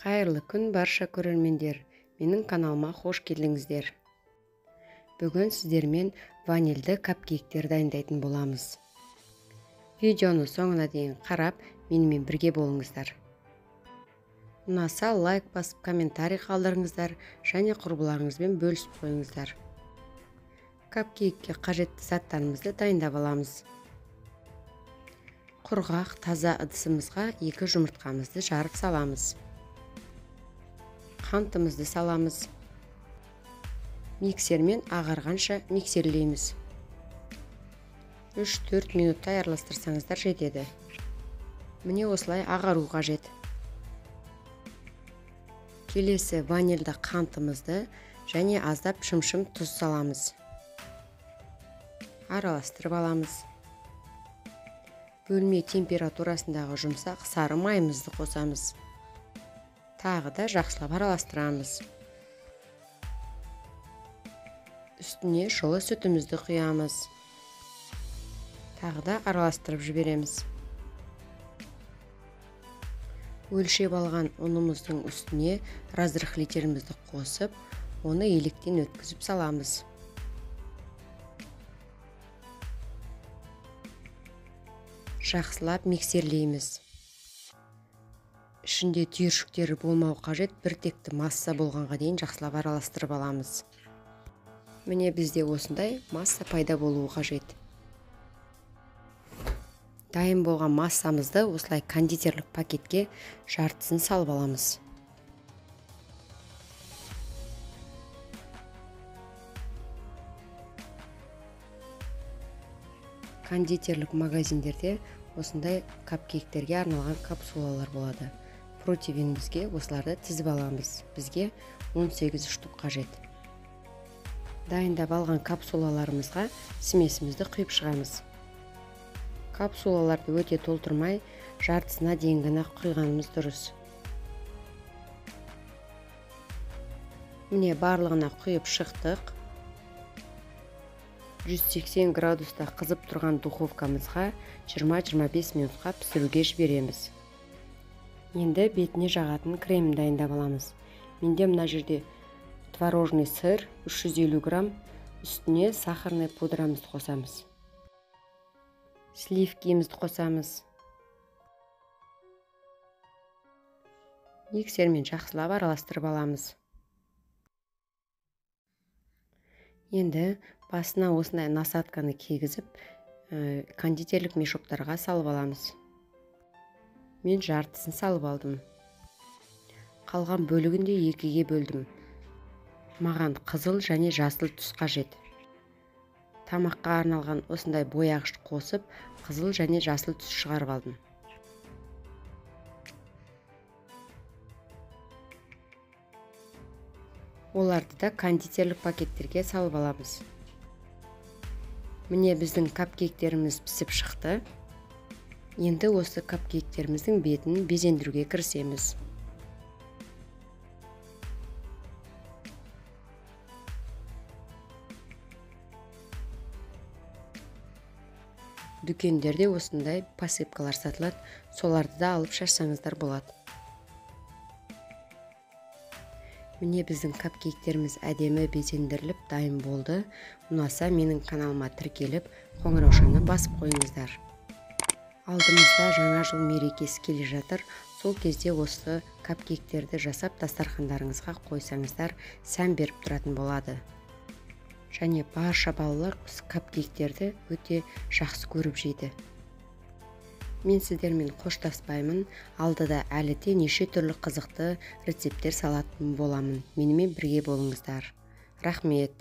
Қайырлы күн барша көрермендер, менің каналыма хош келдіңіздер. Бүгін сіздермен ванильді капкейктер дайындайтын боламыз. Видеоны соңына дейін қарап, менімен бірге болыңыздар. Ұнаса лайк басып, комментарий қалдырыңыздар, және құрбыларыңызбен бөлісіп қойыңыздар. Капкейкке қажетті заттарымызды дайындап аламыз. Құрғақ таза ыдысымызға 2 жұмыртқамызды жарып саламыз. Қантымызды саламыз. Миксермен ағарғанша миксерлейміз. 3-4 минуттай араластырсаңыздар жетеді. Міне осылай ағару қажет. Келесі ванильді қантымызды және аздап шымшым тұз саламыз. Араластырып аламыз. Бөлме температурасындағы жұмсақ сары майымызды қосамыз. Тағы да жақсылап араластырамыз. Үстіне жылы сүтімізді құямыз. Тағы да араластырып жібереміз. Өлшеп алған ұнымыздың үстіне разрыхлителімізді қосып, оны електен өткізіп саламыз. Жақсылап миксерлейміз. Ішінде түйіршіктері болмау қажет, бір текті масса болғанға дейін жақсылап араластырып аламыз. Міне бізде осындай масса пайда болуы қажет. Дайын болған массамызды осылай кондитерлік пакетке жартысын салып аламыз. Кондитерлік магазиндерде осындай капкейктерге арналған капсулалар болады. Противенімізге осыларды тізіп аламыз. Бізге 18 штук қажет. Дайындап алған капсулаларымызға смесімізді құйып шығамыз. Капсулаларды өте толтырмай, жартысына дейін ғана құйғанымыз дұрыс. Міне барлығына құйып шықтық. 180 градуста қызып тұрған духовкамызға 20-25 минутқа пісіруге жібереміз. Енді бетіне жағатын кремін дайындап аламыз. Менде мына жерде творожный сыр 350 грамм, үстіне сахарный пудрамызды қосамыз. Сливкимізді қосамыз. Миксермен жақсылап араластырып аламыз. Енді басына осындай насадканы кигізіп, кондитерлік мешоктарға салып аламыз. Мен жартысын салып алдым. Қалған бөлігін де 2-ге бөлдім. Маған қызыл және жасыл түс қажет. Тамаққа арналған осындай бояғыш қосып, қызыл және жасыл түс шығарып алдым. Оларды да кондитерлік пакеттерге салып аламыз. Міне біздің капкейктеріміз пісіп шықты. Енді осы капкейктеріміздің бетін безендіруге кірісеміз. Дүкендерде осындай посыпкалар сатылады, соларды да алып шашсаңыздар болады. Міне біздің капкейктеріміз әдемі безендіріліп дайын болды. Ұнаса менің каналыма тіркеліп, қоңыраушаны басып қойыңыздар. Алдымызда жаңа жыл мерекесі келе жатыр. Сол кезде осы капкейктерді жасап дастархандарыңызға қойсаңыздар, сән беріп тұратын болады. Және барша балалар осы капкейктерді өте жақсы көріп жейді. Мен сіздермен қоштаспаймын. Алдыда әлі де неше түрлі қызықты рецепттер салатын боламын. Менімен бірге болыңыздар. Рахмет.